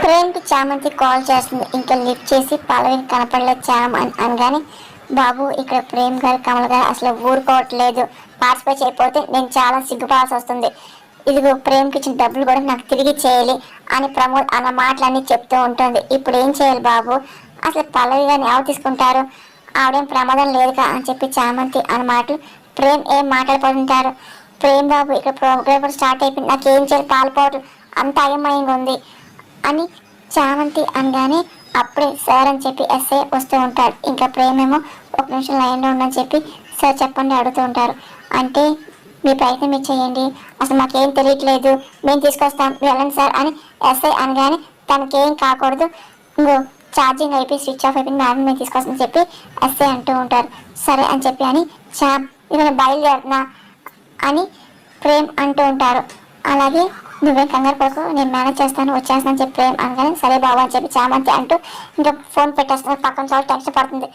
ప్రేమ్కి చామంతి కాల్ చేస్తుంది. ఇంకా లిఫ్ట్ చేసి పల్లవికి కనపడలేదు చామ్ అని అనగానే, బాబు ఇక్కడ ప్రేమ్ గారు కమల్ గారు అసలు ఊరుకోవట్లేదు, పార్టిసిపేట్ చేయకపోతే నేను చాలా సిగ్గుపడాల్సి వస్తుంది, ఇదిగో ప్రేమ్కి ఇచ్చిన డబ్బులు కూడా నాకు తిరిగి చేయాలి అని ప్రమోద్ అన్న మాటలన్నీ చెప్తూ ఉంటుంది. ఇప్పుడు ఏం చేయాలి బాబు, అసలు పల్లవి గారిని ఎవరు తీసుకుంటారు, ఆవిడేం ప్రమాదం లేదుగా అని చెప్పి చామంతి అన్న మాటలు ప్రేమ్ ఏం మాట్లాడిపోతుంటారు. ప్రేమ్ బాబు ఇక్కడ ప్రోగ్రామ్ కూడా స్టార్ట్ అయిపోయింది, నాకు ఏం చేయాలి పాల్పోవటం అంత అయమయంగా ఉంది అని చామంతి అనగానే అప్పుడే సార్ అని చెప్పి ఎస్ఐ వస్తూ ఉంటాడు. ఇంకా ప్రేమేమో ఒక నిమిషం లైన్లో ఉండని చెప్పి సార్ చెప్పండి అడుగుతూ ఉంటారు. అంటే మీ ప్రయత్నం మీరు చేయండి, అసలు మాకేం తెలియట్లేదు, మేము తీసుకొస్తాం వెళ్ళండి సార్ అని ఎస్ఐ అనగానే తనకేం కాకూడదు, ఇంకో ఛార్జింగ్ అయిపోయి స్విచ్ ఆఫ్ అయిపోయింది మేడం మేము తీసుకొస్తామని చెప్పి ఎస్ఐ అంటూ ఉంటారు. సరే అని చెప్పి అని ఇవన్న బయలుదేరుతున్నా అని ప్రేమ్ అంటూ ఉంటారు. అలాగే నువ్వేం కంగారు పడుకో, నేను మేనేజ్ చేస్తాను వచ్చేస్తాను చెప్పి ప్రేమ్ అనగానే సరే బాబు అని చెప్పి చామంతి అంటూ ఇంకా ఫోన్ పెట్టేస్తున్నారు. పక్కన చాలా టెన్షన్ పడుతుంది.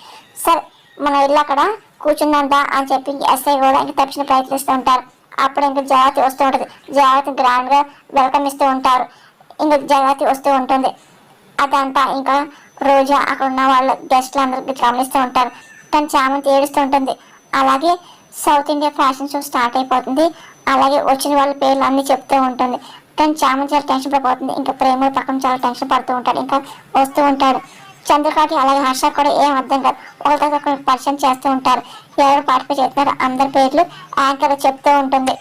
సరే మనం ఇల్లు అక్కడ కూర్చుందంతా అని చెప్పి ఎస్ఐ కూడా ఇంకా తప్పించిన ప్రయత్నిస్తూ ఉంటారు. అప్పుడు ఇంకా జగతి వస్తూ ఉంటుంది. జగతి గ్రాండ్గా వెల్కమ్ ఇస్తూ ఉంటారు. ఇంకా జగతి వస్తూ ఉంటుంది. అదంతా ఇంకా రోజా అక్కడ ఉన్న వాళ్ళ గెస్ట్లు అందరికి గమనిస్తూ ఉంటారు. తను చామంతి ఏడుస్తూ ఉంటుంది. అలాగే south India fashion show start అయిపోతుంది. అలాగే వచ్చిన వాళ్ళ పేర్లు అన్నీ చెప్తూ ఉంటుంది. తను చామంతి చాలా టెన్షన్ పడిపోతుంది. ఇంకా ప్రేమ పక్కన చాలా టెన్షన్ పడుతూ ఉంటాడు. ఇంకా వస్తూ ఉంటాడు. చంద్రకాకి అలాగే హర్ష కూడా ఏం అర్థం కాదు, ఒకరితో పరిచయం చేస్తూ ఉంటారు. ఎవరు పార్టిసిపేట్ చేస్తున్నారో అందరి పేర్లు యాంకర్ చెప్తూ ఉంటుంది.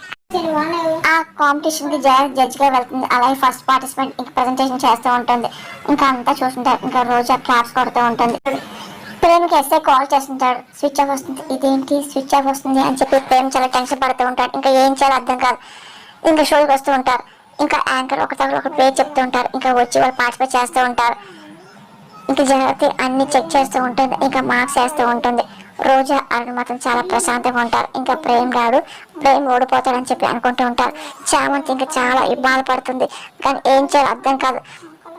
ఆ కాంపిటీషన్ కి జడ్జ్ గా వెళ్తుంది. అలాగే ఫస్ట్ పార్టిసిపెంట్ ఇంకా ప్రెజెంటేషన్ చేస్తూ ఉంటుంది. ఇంకా అంతా చూస్తుంటారు. ఇంకా రోజా క్లాప్స్ కొడుతూ ఉంటుంది. ప్రేమకి ఎస్ఐ కాల్ చేస్తుంటాడు. స్విచ్ ఆఫ్ వస్తుంది. ఇదేంటి స్విచ్ ఆఫ్ వస్తుంది అని చెప్పి ప్రేమ చాలా టెన్షన్ పడుతూ ఉంటాడు. ఇంకా ఏం చేయాలో అర్థం కాదు. ఇంకా షోకి వస్తూ ఉంటారు. ఇంకా యాంకర్ ఒక పేరు చెప్తూ ఉంటారు. ఇంకా వచ్చి వాళ్ళు పార్టిసిపేట్ చేస్తూ ఉంటారు. ఇంకా జాగ్రత్త అన్ని చెక్ చేస్తూ ఉంటుంది. ఇంకా మార్క్స్ వేస్తూ ఉంటుంది. రోజా అరుణ్ మాత్రం చాలా ప్రశాంతంగా ఉంటారు. ఇంకా ప్రేమ్ ఓడిపోతాడని చెప్పి అనుకుంటూ ఉంటారు. చామంతి ఇంకా చాలా బాధపడుతుంది. కానీ ఏం చేయాలో అర్థం కాదు,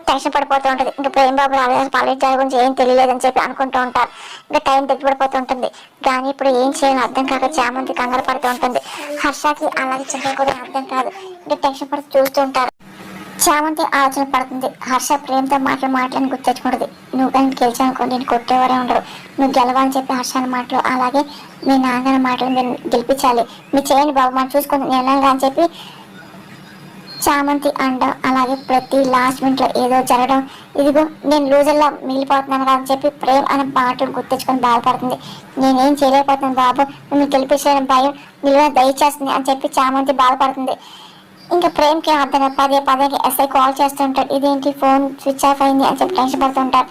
టెన్షన్ పడిపోతూ ఉంటుంది. ఇంకా ప్రేమ్ బాబు పాలిట్ గురించి ఏం తెలియలేదని చెప్పి అనుకుంటూ ఉంటారు. ఇంకా టైం దగ్గరపడిపోతూ ఉంటుంది. కానీ ఇప్పుడు ఏం చేయాలో అర్థం కాక చామంతి కంగారు పడుతూ ఉంటుంది. హర్షకి అలాగే చంద్ర కూడా అర్థం కాదు. ఇంకా టెన్షన్ పడుతూ చూస్తూ ఉంటారు. చామంతి ఆలోచన పడుతుంది. హర్ష ప్రేమతో మాటలను గుర్తెచ్చుకుంటుంది. నువ్వు కానీ గెలిచానుకో నేను కొట్టేవారే ఉండరు, నువ్వు గెలవాలని చెప్పి హర్ష మాటలు అలాగే మీ నాన్న మాటలు మీరు గెలిపించాలి, మీరు చేయండి బాబు మనం చూసుకుని నేనంగా అని చెప్పి చామంతి అనడం. అలాగే ప్రతి లాస్ట్ మినిట్లో ఏదో జరగడం, ఇదిగో నేను లూజర్లా మిగిలిపోతున్నాను కదా అని చెప్పి ప్రేమ్ అనే మాటలు గుర్తెచ్చుకొని బాధపడుతుంది. నేనేం చేయలేకపోతున్నాను బాబు, మిమ్మల్ని గెలిపించాలని భయం నిలువ దయచేస్తుంది అని చెప్పి చామంతి బాధపడుతుంది. ఇంకా ప్రేమ్కి అర్థం పదే ఎస్ఐ కాల్ చేస్తుంటాడు. ఇదేంటి ఫోన్ స్విచ్ ఆఫ్ అయింది అని చెప్పి టెన్షన్ పడుతుంటారు.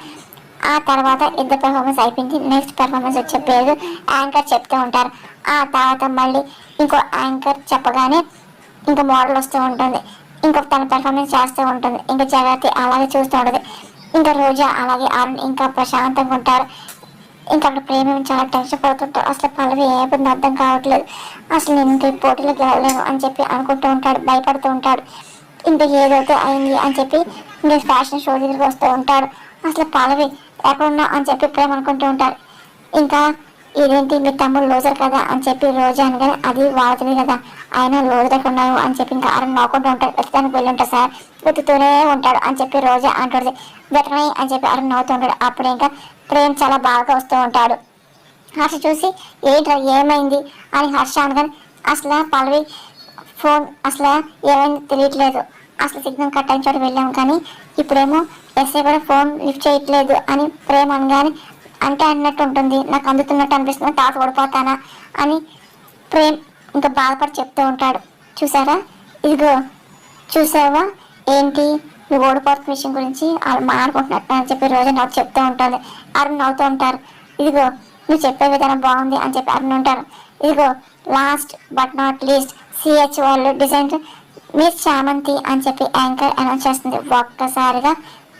ఆ తర్వాత ఇద్దరు పెర్ఫార్మెన్స్ అయిపోయింది. నెక్స్ట్ పెర్ఫార్మెన్స్ వచ్చే పేరు యాంకర్ చెప్తూ ఉంటారు. ఆ తర్వాత మళ్ళీ ఇంకో యాంకర్ చెప్పగానే ఇంకా మోడల్ వస్తూ ఉంటుంది. ఇంకా తన పెర్ఫార్మెన్స్ చేస్తూ ఉంటుంది. ఇంకా జగతి అలాగే చూస్తూ ఉంటుంది. ఇంకా రోజా అలాగే అరుణ్ ఇంకా ప్రశాంతంగా ఉంటారు. ఇంకా అక్కడ ప్రేమ చాలా టెన్షన్ పడుతుంటాడు. అసలు పల్లవి ఏమైంది అర్థం కావట్లేదు, అసలు నేను ఇంకా పోటీలో గెలవలేను అని చెప్పి అనుకుంటూ ఉంటాడు, భయపడుతూ ఉంటాడు. ఇంకా ఏదైతే అయింది అని చెప్పి ఇంకా ఫ్యాషన్ షో దగ్గరికి వస్తూ ఉంటాడు. అసలు పల్లవి ఎక్కడున్నా అని చెప్పి ప్రేమ అనుకుంటూ ఉంటారు. ఇంకా ఇదేంటి మీ తమ్ముడు లోజర్ కదా అని చెప్పి రోజా అనగానే అది వాడుతుంది కదా, ఆయన లోజర్ ఎక్కడున్నావు అని చెప్పి ఇంకా అరుణ్ నవ్వుకుంటూ ఉంటాడు. వెతకడానికి వెళ్ళి ఉంటాడు సార్, వెతుకుతూనే ఉంటాడు అని చెప్పి రోజా అంటుంది. వెతకని అని చెప్పి అరుణ్ నవ్వుతూ ఉంటాడు. అప్పుడు ఇంకా ప్రేమ్ చాలా బాగా వస్తూ ఉంటాడు. హర్ష చూసి ఏంట్రా ఏమైంది అని హర్ష అనగానే అసలు పల్లవి ఫోన్ అసలు ఏమైంది తెలియట్లేదు, అసలు సిగ్నల్ కట్ అయిన చోట వెళ్ళాము కానీ ఇప్పుడేమో ఎస్ఐ కూడా ఫోన్ లిఫ్ట్ చేయట్లేదు అని ప్రేమ్ అనగానే అంటే అన్నట్టు ఉంటుంది, నాకు అందుతున్నట్టు అనిపిస్తుంది, తాత ఓడిపోతానా అని ప్రేమ్ ఇంకా బాధపడి చెప్తూ ఉంటాడు. చూసారా ఇదిగో చూసావా ఏంటి నువ్వు ఓడిపోతున్న విషయం గురించి వాళ్ళు మాట్లాడుకుంటున్నట్టు అని చెప్పి రోజు నాకు చెప్తూ ఉంటుంది. అరుణ్ నవ్వుతూ ఉంటారు. ఇదిగో నువ్వు చెప్పే విధానం బాగుంది అని చెప్పి అరుణ్ ఉంటారు. ఇదిగో last but not least CH వాళ్ళు డిజైన్ మిస్ చామంతి అని చెప్పి యాంకర్ అనౌన్స్ చేస్తుంది. ఒక్కసారిగా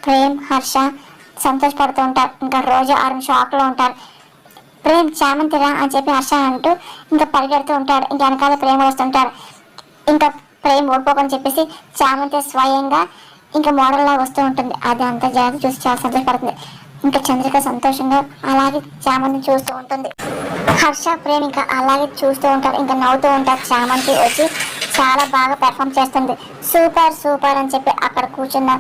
ప్రేమ్ హర్ష సంతోషపడుతూ ఉంటారు. ఇంకా రోజు అరుణ్ షాక్లో ఉంటారు. ప్రేమ్ చామంతిరా అని చెప్పి హర్ష అంటూ ఇంకా పరిగెడుతూ ఉంటాడు. ఇంకా వెనకాల ప్రేమ వస్తుంటారు. ఇంకా ప్రేమ్ ఓడిపోకని చెప్పేసి చామంతి స్వయంగా ఇంకా మోడల్ లాగా వస్తూ ఉంటుంది. అది అంతా జాగ్రత్త చూసి చాలా సంతోషపడుతుంది. ఇంకా చంద్రిక సంతోషంగా అలాగే చామంతిని చూస్తూ ఉంటుంది. హర్ష ప్రేమ్ ఇంకా అలాగే చూస్తూ ఉంటారు. ఇంకా నవ్వుతూ ఉంటారు. చామంతి వచ్చి చాలా బాగా పెర్ఫామ్ చేస్తుంది. సూపర్ సూపర్ అని చెప్పి అక్కడ కూర్చున్న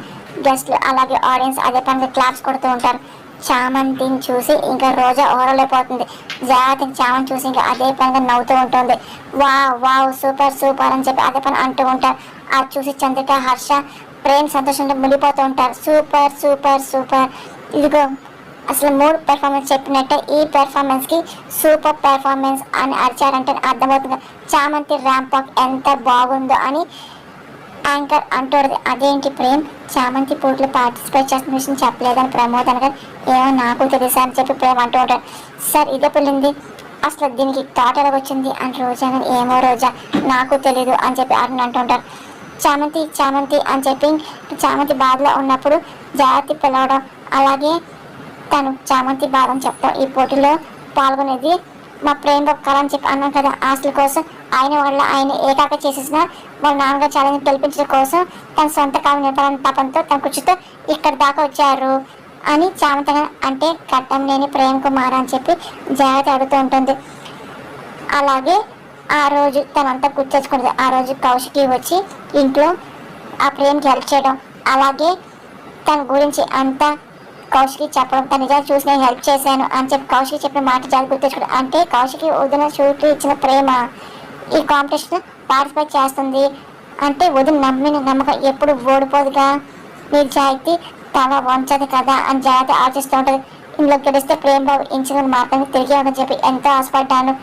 గెస్ట్లు అలాగే ఆడియన్స్ అదే పనిగా క్లాప్స్ కొడుతూ ఉంటారు. చామంతిని చూసి ఇంకా రోజా ఓరలేకపోతుంది. జగతి చామంతి చూసి ఇంకా అదే పనిగా నవ్వుతూ ఉంటుంది. వావ్ వావ్ సూపర్ సూపర్ అని చెప్పి అదే పని అంటూ ఉంటారు. అది చూసి చంద్రిక, హర్ష, ప్రేమ్ సంతోషంతో మునిగిపోతూ ఉంటారు. సూపర్ సూపర్ సూపర్, ఇదిగో అసలు 3 పెర్ఫార్మెన్స్ చెప్పినట్టే ఈ పెర్ఫార్మెన్స్ కి సూపర్ పెర్ఫార్మెన్స్ అని అరిచారంటే అర్థమవుతుంది. చామంతి ర్యాంప్ వాక్ ఎంత బాగుందో అని యాంకర్ అంటాడు. అదేంటి ప్రేమ్ చామంతి పోటీలో పార్టిసిపేట్ చేస్తున్న విషయం చెప్పలేదని ప్రమోద్ అనగా ఏమో నాకు తెలుసా అని చెప్పి ప్రేమ్ అంటూ ఉంటాడు. సార్ ఇదే పెళ్ళింది, అసలు దీనికి థాట్ ఎలా వచ్చింది అని రోజా కానీ ఏమో రోజా నాకు తెలీదు అని చెప్పి అతను అంటుంటారు. చామంతి చామంతి అని చెప్పి చామంతి బాధలో ఉన్నప్పుడు జాగ్రత్త పిలవడం, అలాగే తను చామంతి బాధ అని చెప్తాం. ఈ పోటీలో పాల్గొనేది మా ప్రేమ కళ అని చెప్పి అన్నాం కదా, ఆస్తుల కోసం ఆయన వల్ల ఆయన ఏకాక చేసేసిన వాళ్ళ నాన్నగారు ఛాలెంజ్ గెలిపించడం కోసం తన సొంత కాలం నింపాలని తపంతో తన కుర్చీతో ఇక్కడ దాకా వచ్చారు అని చామంతి అంటే కట్టం లేని ప్రేమ కుమార్ అని చెప్పి జాగ్రత్త అడుగుతూ ఉంటుంది. అలాగే ఆ రోజు తనంతా గుర్తించుకుంటుంది. ఆ రోజు కౌశికి వచ్చి ఇంట్లో ఆ ప్రేమకి హెల్ప్ చేయడం, అలాగే తన గురించి అంతా కౌశికి చెప్పడం, తన నిజాలు చూసి నేను హెల్ప్ చేశాను అని చెప్పి కౌశికి చెప్పిన మాట చాలా గుర్తించుకుంటాడు. అంటే కౌశికి వదిన షూకి ఇచ్చిన ప్రేమ ఈ కాంపిటీషన్ పార్టిసిపేట్ చేస్తుంది అంటే వదిన నమ్మిన నమ్మకం ఎప్పుడు ఓడిపోదుగా, నిజాయితీ తల వంచదు కదా అని జాగ్రత్త ఆలోచిస్తూ ఉంటుంది. ఇందులో గెలిస్తే ప్రేమ బాబు ఇంచిన మాత్రమే తిరిగి అని చెప్పి ఎంతో ఆశపడ్డాను,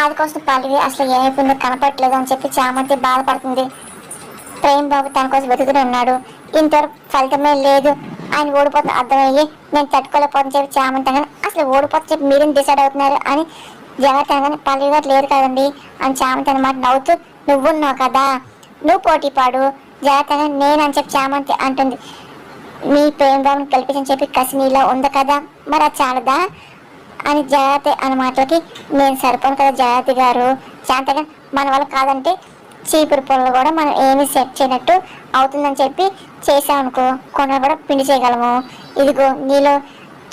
అది కోసం పల్లవి అసలు ఏమైపోయిందో కనపట్లేదు అని చెప్పి చామంతి బాధపడుతుంది. ప్రేమ్ బాబు తన కోసం వెతుకుతూ ఉన్నాడు, ఇంతవరకు ఫలితమే లేదు, ఆయన ఓడిపోతున్న అర్థమయ్యి నేను తట్టుకోలేకపోతుని చెప్పి చామంతి కానీ అసలు ఓడిపోతే చెప్పి మీరేం డిసైడ్ అవుతున్నారు అని జాగ్రత్త కానీ పల్లవి గారు లేరు కదండి అని చామంతి అన్నమాట నవ్వుతూ నువ్వున్నావు కదా నువ్వు పోటీ పాడు జాగ్రత్తగా నేను అని చెప్పి చామంతి అంటుంది. మీ ప్రేమ్ బాబుని కల్పించని చెప్పి కసి నీలో ఉంది కదా, మరి అది చాలదా అని జాగ్రత్త అన్న మాటలకి నేను సరిపోను కదా జాగ్రత్త గారు, శాంతగా మన వల్ల కాదంటే చీపురు పొలలు కూడా మనం ఏమీ సెట్ చేయనట్టు అవుతుందని చెప్పి చేసామనుకో కొండలు కూడా పిండి చేయగలము. ఇదిగో నీలో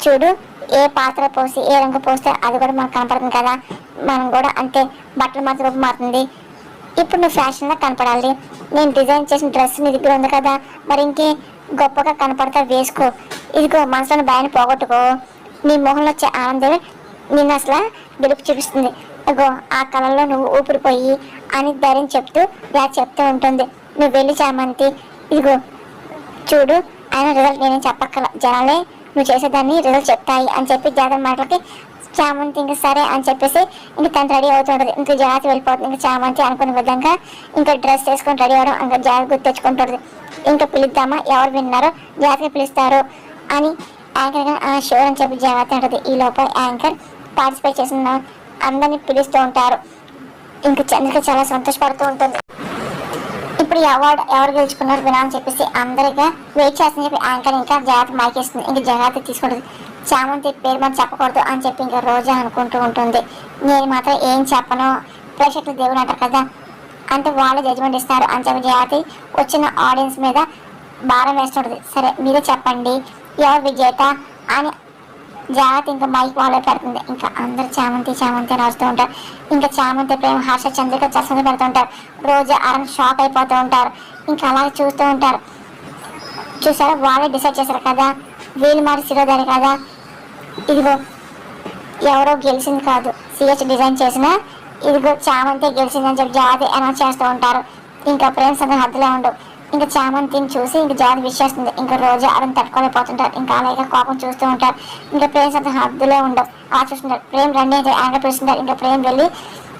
చూడు ఏ పాత్ర పోసి ఏ రంగు పోస్తే అది కూడా మనకు కనపడుతుంది కదా, మనం కూడా అంతే బట్టలు మాత్రం రూపు మారుతుంది. ఇప్పుడు నువ్వు ఫ్యాషన్గా కనపడాలి, నేను డిజైన్ చేసిన డ్రెస్ నీ దగ్గర ఉంది కదా, మరి ఇంకే గొప్పగా కనపడతా వేసుకో, ఇదిగో మనసులోని భయాన్ని పోగొట్టుకో, నీ మొహంలో వచ్చే ఆనందమే నిన్ను అసలు గెలుపు చూపిస్తుంది, ఇగో ఆ కళల్లో నువ్వు ఊపిరిపోయి అని ధైర్యం చెప్తూ ఇలా చెప్తూ ఉంటుంది. నువ్వు వెళ్ళి చామంతి ఇదిగో చూడు ఆయన రిజల్ట్ నేనేం చెప్పక్కల, జనాలే నువ్వు చేసేదాన్ని రిజల్ట్ చెప్తాయి అని చెప్పి జాగ్రత్త మాటలకి చామంతి ఇంకా సరే అని చెప్పేసి ఇంకా తను రెడీ అవుతుంటుంది. ఇంకా జాగ్రత్త వెళ్ళిపోతుంది. ఇంకా చామంతి అనుకునే విధంగా ఇంకా డ్రెస్ వేసుకొని రెడీ అవ్వడం ఇంకా జాగ్రత్త గుర్తు తెచ్చుకుంటుంది. ఇంకా పిలుద్దామా ఎవరు విన్నారో జాగ్రత్తగా పిలుస్తారు అని యాంకర్ ఆ షో అని చెప్పి జాగ్రత్త ఉంటుంది. ఈ లోపల యాంకర్ పార్టిసిపేట్ చేసిన అందరినీ పిలుస్తూ ఉంటారు. ఇంకా చంద్రిక చాలా సంతోషపడుతూ ఉంటుంది. ఇప్పుడు ఈ అవార్డు ఎవరు గెలుచుకున్నారు వినా అని చెప్పేసి అందరిగా వెయిట్ చేస్తుందని చెప్పి యాంకర్ ఇంకా జాగ్రత్త మైకేస్తుంది. ఇంకా జాగ్రత్త తీసుకుంటుంది. చామంతి పేరు మనం చెప్పకూడదు అని చెప్పి ఇంకా రోజా అనుకుంటూ ఉంటుంది. నేను మాత్రం ఏం చెప్పను, ప్రేక్షకులు దేవుడు అంటారు కదా, అంటే వాళ్ళు జడ్జిమెంట్ ఇస్తారు అని చెప్పి జాగ్రత్త వచ్చిన ఆడియన్స్ మీద భారం వేస్తుంటుంది. సరే మీరే చెప్పండి ఎవరు విజేత అని జాగ్రత్త ఇంకా మైక్ వాళ్ళే పెడుతుంది. ఇంకా అందరు చామంతి చామంతి అని వస్తూ ఉంటారు. ఇంకా చామంతి ప్రేమ హర్ష చంద్రిక చర్చలు పెడుతుంటారు. రోజు అరం షాక్ అయిపోతూ ఉంటారు. ఇంకా అలాగే చూస్తూ ఉంటారు. చూసారా వాళ్ళే డిసైడ్ చేశారు కదా, వీళ్ళు మరి శిరోధారి కదా, ఇదిగో ఎవరో గెలిచింది కాదు సిహెచ్ డిజైన్ చేసిన ఇదిగో చామంతి గెలిచిందని చెప్పి జాగ్రత్త అనౌన్స్ చేస్తూ ఉంటారు. ఇంకా ప్రేమ సంగతి హద్దులో ఉండవు. ఇంకా చామంతిని చూసి ఇంకా జాగ్రత్త విష్ చేస్తుంది. ఇంకా రోజు అరం తట్టుకోలేకపోతుంటారు. ఇంకా అలాగే కోపం చూస్తూ ఉంటారు. ఇంకా ప్రేమ సంగతి హద్దులో ఉండవు. అలా చూస్తుంటారు. ప్రేమ రండి అని యాంకర్ పిలుస్తుంటారు. ఇంకా ప్రేమ వెళ్ళి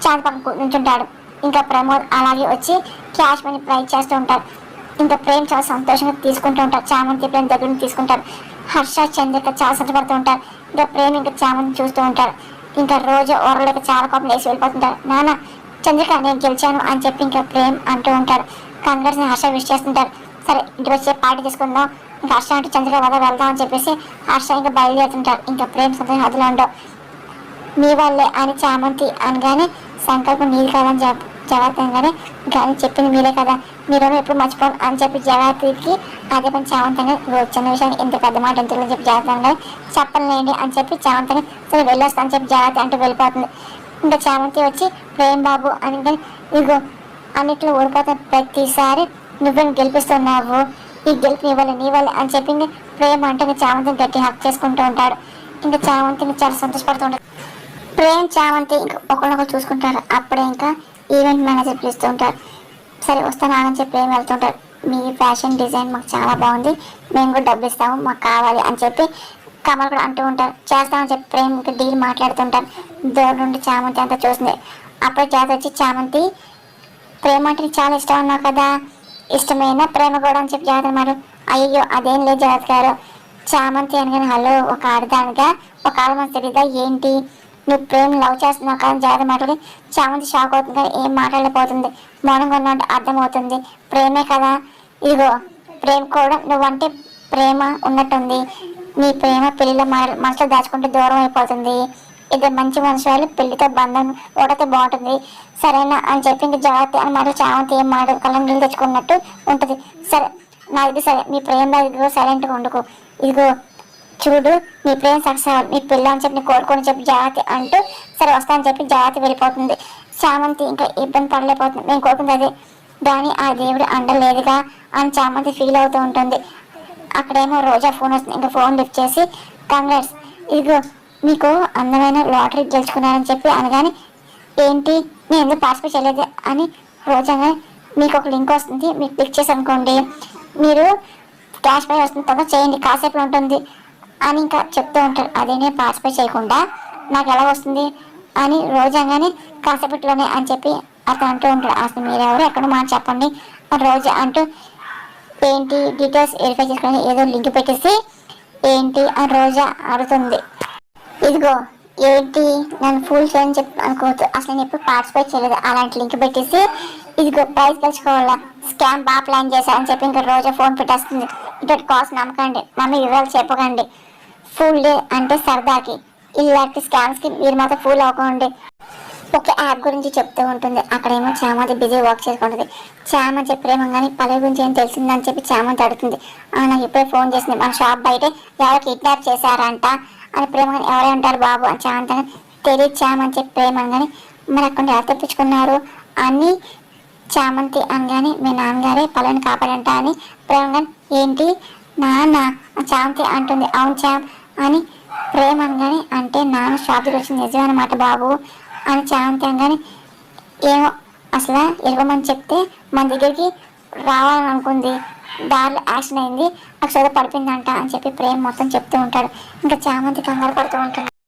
చాంతి పక్కన నుంచుంటాడు. ఇంకా ప్రమోద్ అలాగే వచ్చి క్యాష్ మనీ ప్రైజ్ చేస్తూ ఉంటారు. ఇంకా ప్రేమ చాలా సంతోషంగా తీసుకుంటూ ఉంటారు. చామంతి ప్రేమ దగ్గర నుంచి తీసుకుంటారు. హర్ష చంద్రిక చాలా సంతపడుతూ ఉంటారు. ఇంకా ప్రేమ ఇంకా చామంతి చూస్తూ ఉంటారు. ఇంకా రోజు ఓరలేక చాలా కోపం వేసి వెళ్ళిపోతుంటారు. నాన్న చంద్రిక నేను గెలిచాను అని చెప్పి ఇంకా ప్రేమ్ అంటూ ఉంటారు. కంగ్రాట్స్ హర్ష విష్ చేస్తుంటారు. సరే ఇంటికి వచ్చే పార్టీ తీసుకుందాం, ఇంకా హర్ష అంటే చంద్రిక వల్ల వెళ్దాం అని చెప్పేసి హర్ష ఇంకా బయలుదేరుతుంటారు. ఇంకా ప్రేమ్ సంతోషం హద్దులో ఉండవు. మీ వాళ్ళే అని చామంతి అనగానే సంకల్పం నీది కాదని జవాబుగానే కానీ చెప్పింది మీరే కదా, మీరు ఎప్పుడు మర్చిపోను అని చెప్పి జవాబుకి అదే పని చామంతని చిన్న విషయాన్ని ఎంత పెద్ద మాట ఎందుకు చెప్పి జాగ్రత్తగా చెప్పలేండి అని చెప్పి చామంతని సరే వెళ్ళొస్తా అని చెప్పి జాగ్రత్త అంటూ వెళ్ళిపోతుంది. ఇంకా చామంతి వచ్చి ప్రేమ్ బాబు అని ఇదిగో అన్నిట్లో ఓడిపోతున్న ప్రతిసారి నువ్వే గెలిపిస్తున్నావు, ఈ గెలుపు నీ వల్లే అని చెప్పి ఇంక ప్రేమ్ అంటే ఇంక చామంతిని గట్టి హక్ చేసుకుంటూ ఉంటాడు. ఇంకా చామంతిని చాలా సంతోషపడుతూ ఉంటాడు. ప్రేమ్ చామంతి ఇంకా ఒకరినొకరు చూసుకుంటారు. అప్పుడే ఇంకా ఈవెంట్ మేనేజర్ పిలుస్తూ ఉంటారు. సరే వస్తాను అని చెప్పి ప్రేమ్ వెళ్తుంటారు. మీ ఫ్యాషన్ డిజైన్ మాకు చాలా బాగుంది, మేము కూడా డబ్బు ఇస్తాము, మాకు కావాలి అని చెప్పి కమల్ కూడా అంటూ ఉంటారు. చేస్తామని చెప్పి ప్రేమ్ ఇంకా డీల్ మాట్లాడుతుంటారు. దూరం నుండి చామంతి అంతా చూస్తుంది. అప్పుడే జాత వచ్చి చామంతి ప్రేమ అంటే నీకు చాలా ఇష్టం అన్నావు కదా, ఇష్టమైన ప్రేమ కూడా అని చెప్పి జాగ్రత్త మాట. అయ్యో అదేం లేదు జాగ్రత్త గారు, చామంతి అనగానే హలో ఒక ఆడదానిగా ఒక ఆడమని తెలియదా ఏంటి, నువ్వు ప్రేమ లవ్ చేస్తున్నావు కదా జాగ్రత్త మాట్లాడి. చామంతి షాక్ అవుతుంది కానీ ఏం మాట్లాడలేకపోతుంది. మౌనంగా ఉన్నట్టు అర్థమవుతుంది. ప్రేమే కదా, ఇదిగో ప్రేమ కూడా నువ్వంటే ప్రేమ ఉన్నట్టుంది, నీ ప్రేమ పెళ్లిలో మనసులో దాచుకుంటే దూరం అయిపోతుంది, ఇద్దరు మంచి మనుషులు పెళ్లితో బంధం ఒకటే బాగుంటుంది సరేనా అని చెప్పి ఇంక జాగ్రత్త అని మాట. చామంతి ఏం మాట కళ్ళం నీళ్ళు తెచ్చుకున్నట్టు ఉంటుంది. సరే నాది సరే, మీ ప్రేమ ఇదిగో సైలెంట్గా వండుకో, ఇదిగో చూడు నీ ప్రేమ సక్సెస్ అవ్వాలి, నీ పిల్ల అని చెప్పి కోరుకొని చెప్పి జాగ్రత్త అంటూ సరే వస్తానని చెప్పి జాగ్రత్త వెళ్ళిపోతుంది. చామంతి ఇంకా ఇబ్బంది పడలేకపోతుంది. నేను కోరుకుంది అదే, కానీ ఆ దేవుడు అండలేదుగా అని చామంతి ఫీల్ అవుతూ ఉంటుంది. అక్కడేమో రోజా ఫోన్ వస్తుంది. ఇంకా ఫోన్ లిఫ్ట్ చేసి కంగ్రాట్స్, ఇదిగో మీకు అందమైన లాటరీ గెలుచుకున్నారని చెప్పి అనగానే ఏంటి నేను ఎందుకు పార్టిసిపేట్ చేయలేదు అని రోజాగా మీకు ఒక లింక్ వస్తుంది, మీకు క్లిక్ చేసి అనుకోండి మీరు క్యాష్ పై వస్తుంది తొందర చేయండి కాసేపు ఉంటుంది అని ఇంకా చెప్తూ ఉంటారు. అదే నేను పార్టిసిపేట్ చేయకుండా నాకు ఎలా వస్తుంది అని రోజాగానే కాసేపట్లోనే అని చెప్పి అతను అంటూ ఉంటాడు. అసలు మీరెవరు ఎక్కడ మాట చెప్పండి రోజా అంటూ ఏంటి డీటెయిల్స్ వెరిఫై చేసుకుని ఏదో లింక్ పెట్టేసి ఏంటి అని రోజా అడుగుతుంది. ఇదిగో ఏంటి నన్ను ఫుల్ చేయని చెప్పి అనుకోవద్దు, అసలు నేను ఎప్పుడు పార్టిసిపేట్ చేయలేదు, అలాంటి లింక్ పెట్టేసి ఇదిగో ప్రైజ్ గెలుచుకోవాలా స్కామ్ బాగా ప్లాన్ చేశా అని చెప్పి ఇంకా రోజా ఫోన్ పెట్టేస్తుంది. ఇటువంటి కాస్ట్ నమ్మకండి, నమ్మి వివరాలు చెప్పకండి, ఫుల్ డే అంటే సరదాకి, ఇలాంటి స్కామ్స్కి మీరు మాత్రం ఫుల్ అవ్వకండి. ఒక యాప్ గురించి చెప్తూ ఉంటుంది. అక్కడేమో చామంతి బిజీ వర్క్ చేసుకుంటుంది. చామంతి ప్రేమ కానీ పల్లవి గురించి ఏం తెలిసిందని చెప్పి చామంతి అడుగుతుంది. నాకు ఇప్పుడే ఫోన్ చేసింది, మన షాప్ బయట ఎవరో కిడ్నాప్ చేశారంట అని ప్రేమ కానీ ఎవరే ఉంటారు బాబు అని చామంతి అని తెలియదు చామని చెప్పి ప్రేమ కానీ మరి అక్కడ ఎవరు తెప్పించుకున్నారు అని చామంతి అనగానే మీ నాన్నగారే పల్లవిని కాపాడంట అని ప్రేమ కానీ ఏంటి నాన్న చామంతి అంటుంది. అవును చామ్ అని ప్రేమ అనగానే అంటే నాన్న షాప్ దగ్గర వచ్చింది నిజమన్నమాట బాబు అని చామంతి అనగానే ఏమో అసలు ఇరవమని చెప్తే మన దగ్గరికి రావాలని అనుకుంది, దారిలో యాక్షన్ అయింది, అక్షర పడిపోయిందంట అని చెప్పి ప్రేమ మొత్తం చెప్తూ ఉంటాడు. ఇంకా చామంతి కంగారు పడుతూ ఉంటుంది.